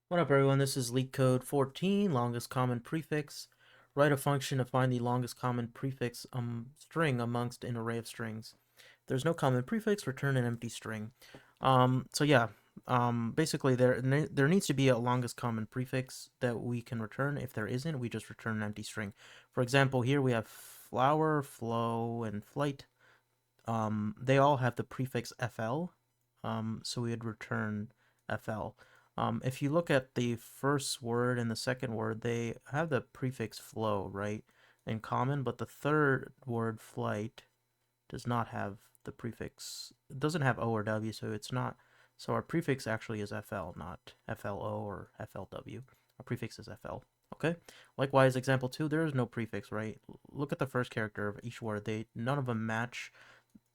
What up, everyone? This is LeetCode 14, longest common prefix. Write a function to find the longest common prefix string amongst an array of strings. If there's no common prefix, return an empty string. Basically there needs to be a longest common prefix that we can return. If there isn't, we just return an empty string. For example, here we have flower, flow, and flight. They all have the prefix FL, so we would return FL. If you look at the first word and the second word, they have the prefix flow, right, in common, but the third word, flight, does not have the prefix. It doesn't have O or W, so it's not. So our prefix actually is FL, not FLO or FLW. Our prefix is FL. Okay. Likewise, example 2, there is no prefix, right? Look at the first character of each word. None of them match.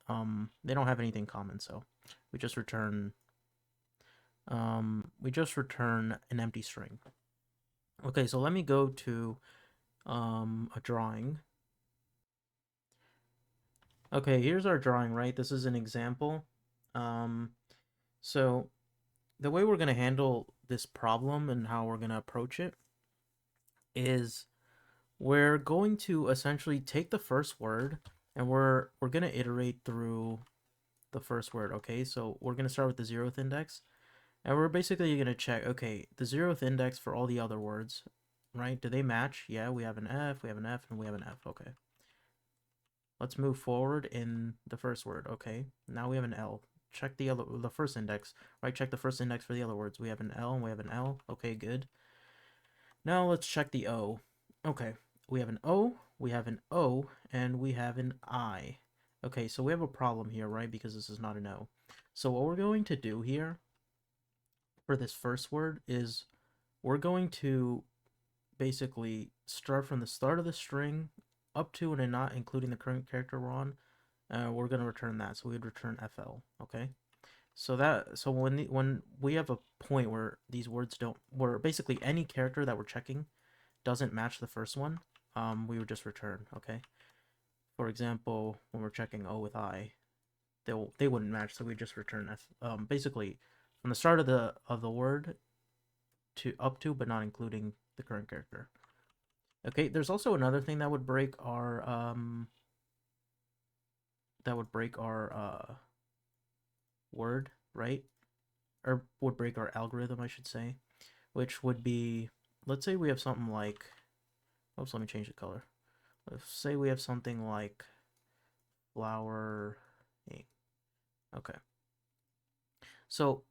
They don't have anything common, so we just return an empty string. Okay, so let me go to a drawing. Okay, here's our drawing, right? This is an example. So the way we're going to handle this problem and how we're going to approach it is we're going to essentially take the first word and we're going to iterate through the first word, okay? So we're going to start with the 0th index. And we're basically going to check, okay, the 0th index for all the other words, right? Do they match? Yeah, we have an F, we have an F, and we have an F. Okay. Let's move forward in the first word. Okay. Now we have an L. Check the first index, right? Check the first index for the other words. We have an L and we have an L. Okay, good. Now let's check the O. Okay. We have an O, we have an O, and we have an I. Okay, so we have a problem here, right? Because this is not an O. So what we're going to do here for this first word is we're going to basically start from the start of the string up to and not including the current character we're on. We're going to return that. So we'd return FL. Okay. So when we have a point where these words don't, where basically any character that we're checking doesn't match the first one, we would just return. Okay. For example, when we're checking O with I, they wouldn't match, so we just return F. Basically, from the start of the word to up to, but not including the current character. Okay, there's also another thing that would break our word, right? Or would break our algorithm, I should say, which would be, let's say we have something like, oops, let me change the color. Let's say we have something like flower. Okay. So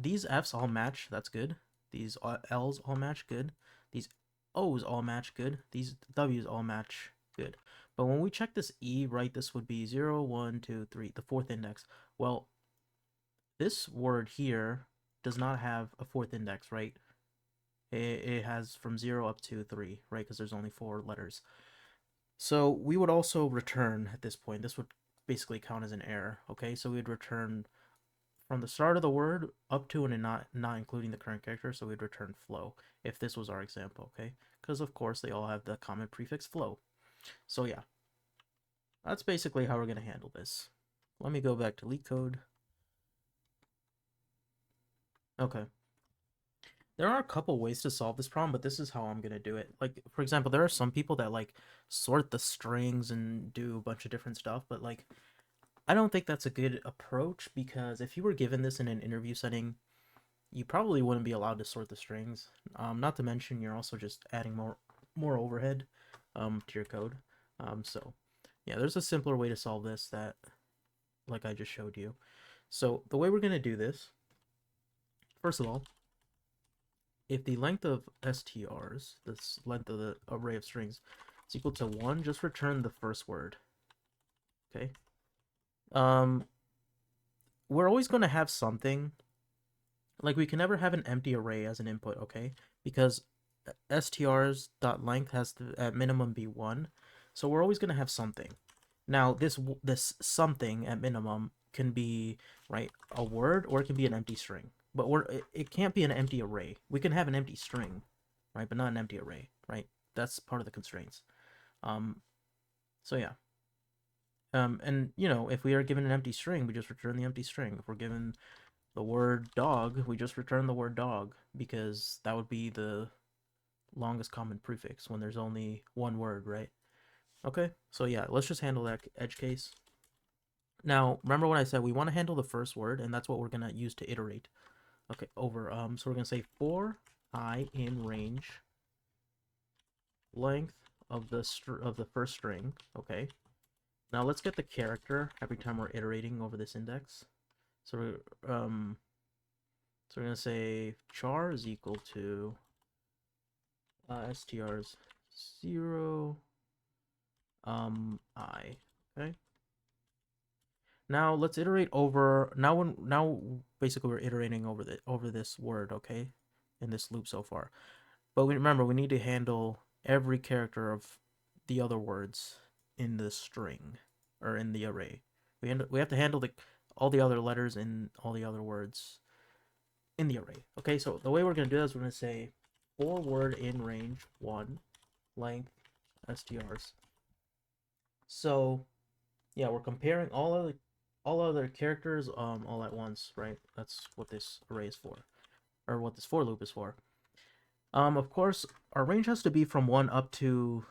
these F's all match, that's good. These L's all match, good. These O's all match, good. These W's all match, good. But when we check this E, right, this would be 0, 1, 2, 3, the 4th index. Well, this word here does not have a 4th index, right? It has from 0 up to 3, right, because there's only 4 letters. So we would also return at this point. This would basically count as an error, okay? So we'd return from the start of the word up to and not including the current character, so we'd return flow if this was our example, okay? Because of course they all have the common prefix flow. So yeah, that's basically how we're going to handle this. Let me go back to LeetCode. Okay. There are a couple ways to solve this problem, but this is how I'm going to do it. Like, for example, there are some people that like sort the strings and do a bunch of different stuff, but like I don't think that's a good approach because if you were given this in an interview setting, you probably wouldn't be allowed to sort the strings. Not to mention you're also just adding more overhead to your code. So yeah, there's a simpler way to solve this that like I just showed you. So the way we're gonna do this, first of all, if the length of strs, this length of the array of strings, is equal to 1, just return the first word. Okay. We're always gonna have something. Like we can never have an empty array as an input, okay? Because str's.length has to at minimum be 1. So we're always going to have something. Now this something at minimum can be, right, a word or it can be an empty string. But it can't be an empty array. We can have an empty string, right, but not an empty array, right? That's part of the constraints. So yeah. And you know, if we are given an empty string, we just return the empty string. If we're given the word dog, we just return the word dog because that would be the longest common prefix when there's only one word, right? Okay, so yeah, let's just handle that edge case. Now, remember what I said, we want to handle the first word, and that's what we're going to use to iterate. Okay, over, so we're going to say for I in range length of the first string, okay? Now let's get the character every time we're iterating over this index. So we're gonna say char is equal to str's 0 I. Okay. Now let's iterate over now basically we're iterating over this word, okay, in this loop so far. But remember we need to handle every character of the other words in the string or in the array. We have to handle all the other letters in all the other words in the array. Okay, so the way we're gonna do this, we're gonna say for word in range 1 length strs. So yeah, we're comparing all other characters all at once, right? That's what this array is for, or what this for loop is for. Of course, our range has to be from 1 up to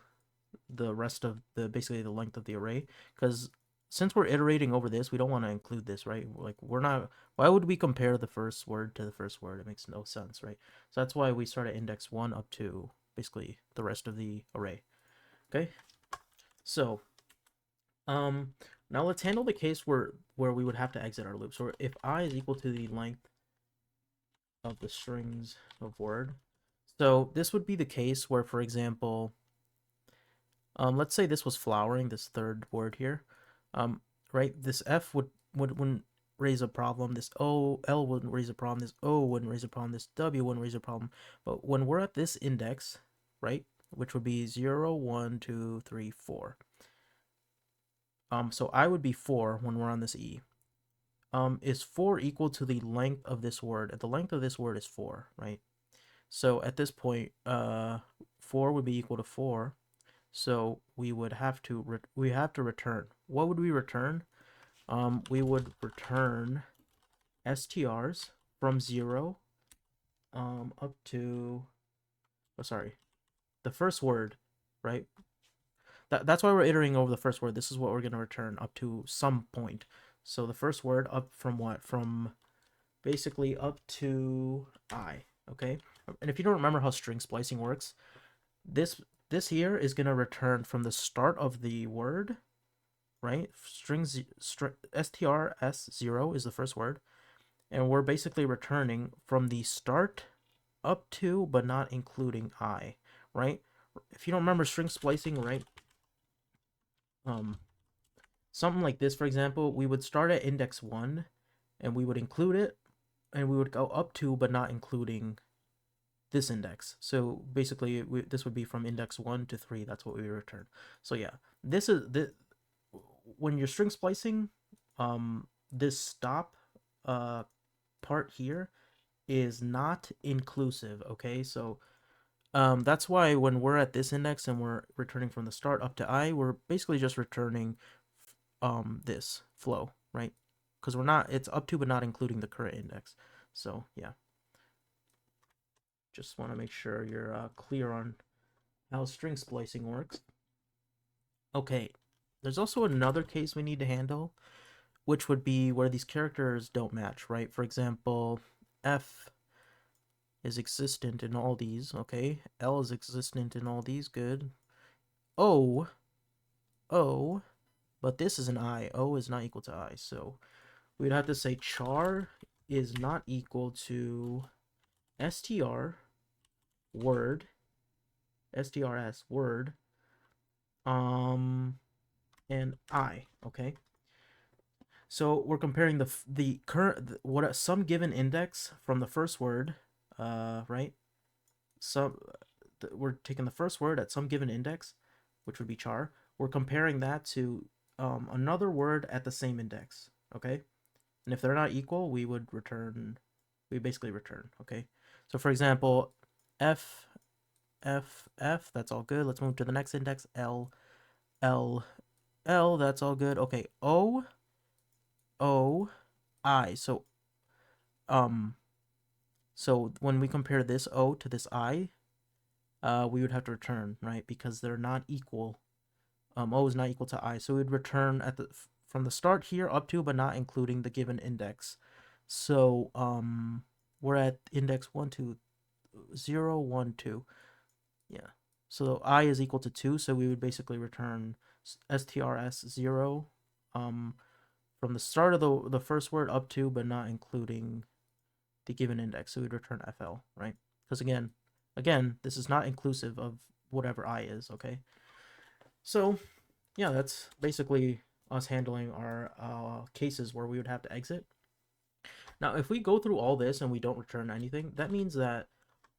the rest of basically the length of the array, because since we're iterating over this, we don't want to include this, right? Like we're not. Why would we compare the first word to the first word? It makes no sense, right? So that's why we start at index 1 up to basically the rest of the array. Okay, so now let's handle the case where we would have to exit our loop. So if I is equal to the length of the strings of word, so this would be the case where, for example, let's say this was flowering, this third word here, right? This F wouldn't raise a problem. This L wouldn't raise a problem. This O wouldn't raise a problem. This W wouldn't raise a problem. But when we're at this index, right, which would be 0, 1, 2, 3, 4. So I would be 4 when we're on this E. Is 4 equal to the length of this word? The length of this word is 4, right? So at this point, 4 would be equal to 4. So we would have to return. What would we return? We would return strs from 0 up to, oh sorry, the first word, right? That's why we're iterating over the first word. This is what we're going to return up to some point. So the first word up from what? From basically up to I, okay? And if you don't remember how string splicing works, this here is going to return from the start of the word, right? strs0 is the first word, and we're basically returning from the start up to but not including I, right? If you don't remember string splicing, right? Something like this, for example, we would start at index 1 and we would include it, and we would go up to but not including this index. So basically this would be from index 1 to 3. That's what we return. So yeah, this is when you're string splicing, this stop part here is not inclusive, okay? So that's why when we're at this index and we're returning from the start up to I, we're basically just returning this flow, right? Because it's up to but not including the current index. So yeah, just want to make sure you're clear on how string splicing works. Okay, there's also another case we need to handle, which would be where these characters don't match, right? For example, F is existent in all these, okay? L is existent in all these, good. O, but this is an I. O is not equal to I, so we'd have to say char is not equal to str word strs word and I, okay? So we're comparing the current what some given index from the first word, right? So we're taking the first word at some given index, which would be char. We're comparing that to another word at the same index, okay? And if they're not equal, we basically return, okay? So for example, F, that's all good. Let's move to the next index, L, that's all good. Okay, O, I. So so when we compare this O to this I, we would have to return, right? Because they're not equal. O is not equal to I. So we would return from the start here up to, but not including the given index. So we're at index 1, 2, 0, 1, 2. Yeah. So I is equal to 2, so we would basically return strs 0 from the start of the first word up to, but not including the given index. So we'd return fl, right? Because again, this is not inclusive of whatever I is, okay? So yeah, that's basically us handling our cases where we would have to exit. Now, if we go through all this and we don't return anything, that means that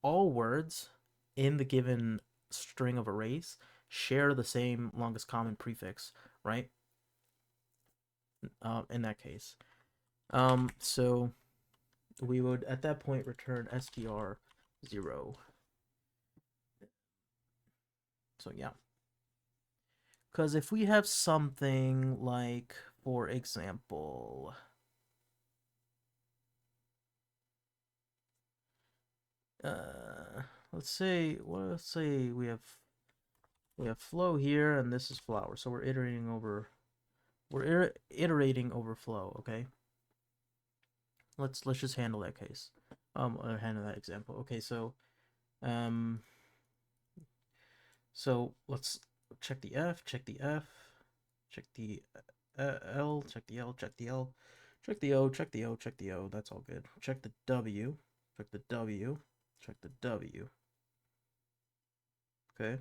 all words in the given string of arrays share the same longest common prefix, right? In that case. So we would at that point return str0. So yeah. Because if we have something like, for example, let's say we have flow here and this is flower, so we're iterating over flow, okay? Let's just handle that case. Or handle that example. Okay, so let's check the F, check the F, check the L, check the L, check the L, check the O, check the O, check the O. That's all good. Check the W, check the W, check the W. Okay.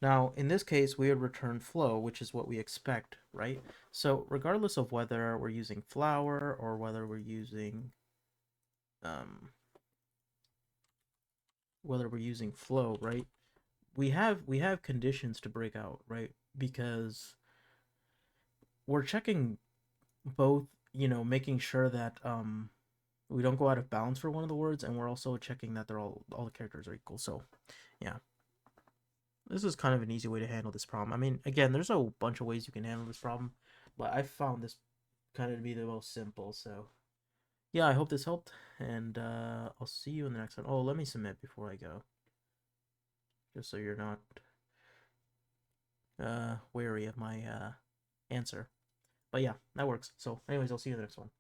Now, in this case, we would return flow, which is what we expect, right? So regardless of whether we're using flower or whether we're using flow, right? We have conditions to break out, right? Because we're checking both, making sure that we don't go out of bounds for one of the words, and we're also checking that they're all the characters are equal. So, yeah. This is kind of an easy way to handle this problem. I mean, again, there's a bunch of ways you can handle this problem, but I found this kind of to be the most simple. So, yeah, I hope this helped, and I'll see you in the next one. Oh, let me submit before I go, just so you're not wary of my answer. But yeah, that works. So, anyways, I'll see you in the next one.